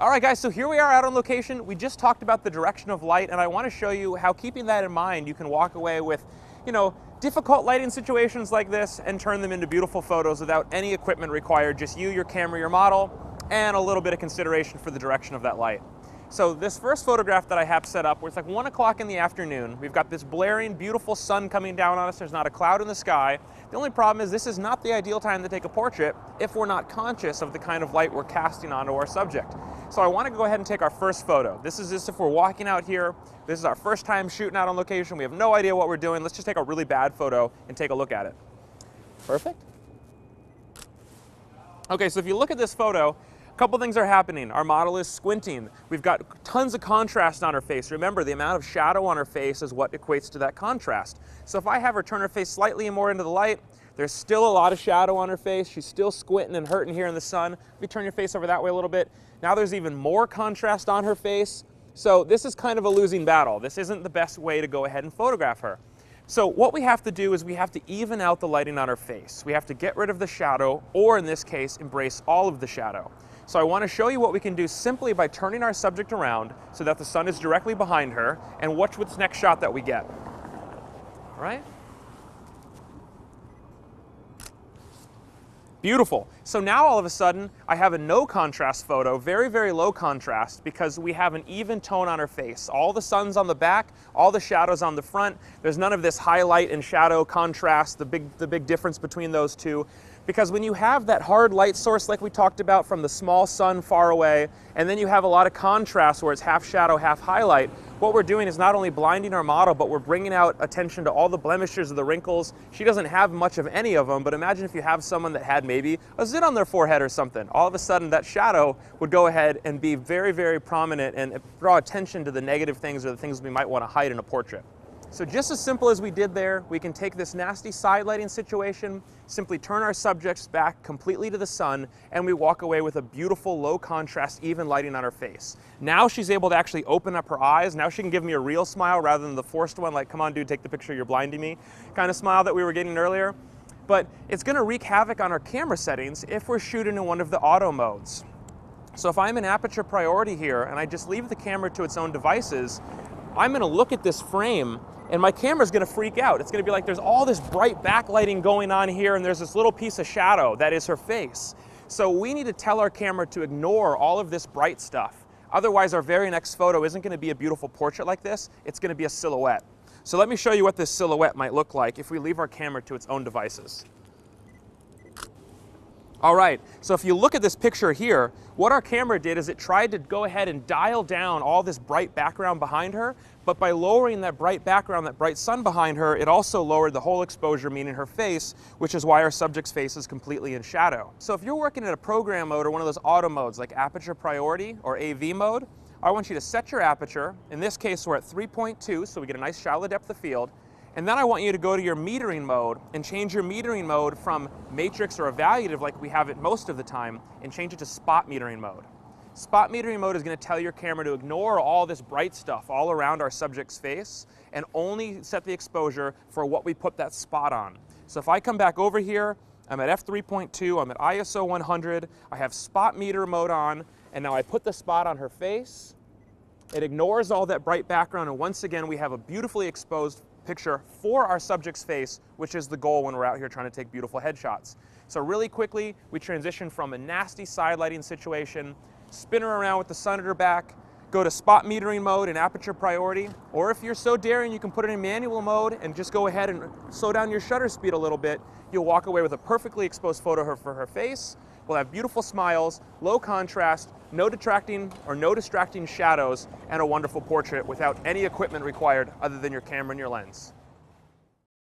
All right, guys, so here we are out on location. We just talked about the direction of light, and I want to show you how, keeping that in mind, you can walk away with, difficult lighting situations like this and turn them into beautiful photos without any equipment required, just you, your camera, your model, and a little bit of consideration for the direction of that light. So this first photograph that I have set up, where it's like 1 o'clock in the afternoon, we've got this blaring, beautiful sun coming down on us. There's not a cloud in the sky. The only problem is this is not the ideal time to take a portrait if we're not conscious of the kind of light we're casting onto our subject. So I want to go ahead and take our first photo. This is just if we're walking out here. This is our first time shooting out on location. We have no idea what we're doing. Let's just take a really bad photo and take a look at it. Perfect. Okay, so if you look at this photo, a couple things are happening. Our model is squinting. We've got tons of contrast on her face. Remember, the amount of shadow on her face is what equates to that contrast. So if I have her turn her face slightly more into the light, there's still a lot of shadow on her face. She's still squinting and hurting here in the sun. If you turn your face over that way a little bit, now there's even more contrast on her face. So this is kind of a losing battle. This isn't the best way to go ahead and photograph her. So what we have to do is we have to even out the lighting on her face. We have to get rid of the shadow, or in this case, embrace all of the shadow. So I want to show you what we can do simply by turning our subject around so that the sun is directly behind her, and watch what's next shot that we get. All right? Beautiful. So now all of a sudden, I have a no contrast photo, very, very low contrast, because we have an even tone on her face. All the sun's on the back, all the shadows on the front. There's none of this highlight and shadow contrast, the big difference between those two. Because when you have that hard light source like we talked about from the small sun far away, and then you have a lot of contrast where it's half shadow, half highlight, what we're doing is not only blinding our model, but we're bringing out attention to all the blemishes or the wrinkles. She doesn't have much of any of them, but imagine if you have someone that had maybe a zit on their forehead or something. All of a sudden that shadow would go ahead and be very, very prominent and draw attention to the negative things or the things we might want to hide in a portrait. So just as simple as we did there, we can take this nasty side lighting situation, simply turn our subjects back completely to the sun, and we walk away with a beautiful low contrast, even lighting on her face. Now she's able to actually open up her eyes. Now she can give me a real smile rather than the forced one, like, come on dude, take the picture, you're blinding me, kind of smile that we were getting earlier. But it's gonna wreak havoc on our camera settings if we're shooting in one of the auto modes. So if I'm in aperture priority here and I just leave the camera to its own devices, I'm gonna look at this frame and my camera's gonna freak out. It's gonna be like there's all this bright backlighting going on here and there's this little piece of shadow that is her face. So we need to tell our camera to ignore all of this bright stuff. Otherwise our very next photo isn't gonna be a beautiful portrait like this, it's gonna be a silhouette. So let me show you what this silhouette might look like if we leave our camera to its own devices. All right, so if you look at this picture here, what our camera did is it tried to go ahead and dial down all this bright background behind her, but by lowering that bright background, that bright sun behind her, it also lowered the whole exposure, meaning her face, which is why our subject's face is completely in shadow. So if you're working in a program mode or one of those auto modes like aperture priority or AV mode, I want you to set your aperture. In this case, we're at 3.2, so we get a nice shallow depth of field. And then I want you to go to your metering mode and change your metering mode from matrix or evaluative like we have it most of the time and change it to spot metering mode. Spot metering mode is going to tell your camera to ignore all this bright stuff all around our subject's face and only set the exposure for what we put that spot on. So if I come back over here, I'm at f3.2, I'm at ISO 100, I have spot meter mode on, and now I put the spot on her face. It ignores all that bright background, and once again we have a beautifully exposed picture for our subject's face, which is the goal when we're out here trying to take beautiful headshots. So really quickly, we transition from a nasty side lighting situation, spin her around with the sun at her back, go to spot metering mode and aperture priority, or if you're so daring, you can put it in manual mode and just go ahead and slow down your shutter speed a little bit. You'll walk away with a perfectly exposed photo for her face. We'll have beautiful smiles, low contrast, no detracting or no distracting shadows, and a wonderful portrait without any equipment required other than your camera and your lens.